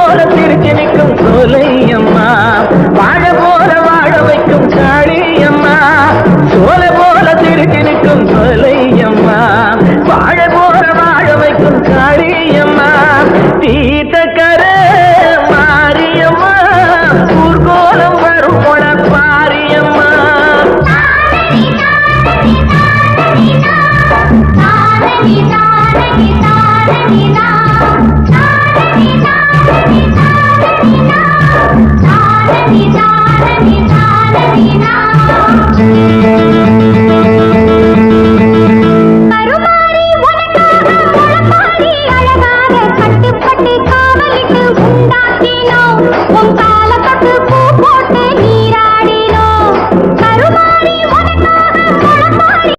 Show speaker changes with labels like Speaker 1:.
Speaker 1: போல சிரிச்சு நிற்கும் சோலை அம்மா வாழ போல வாழ வைக்கும் காளி அம்மா சோலை போல சிரிச்சு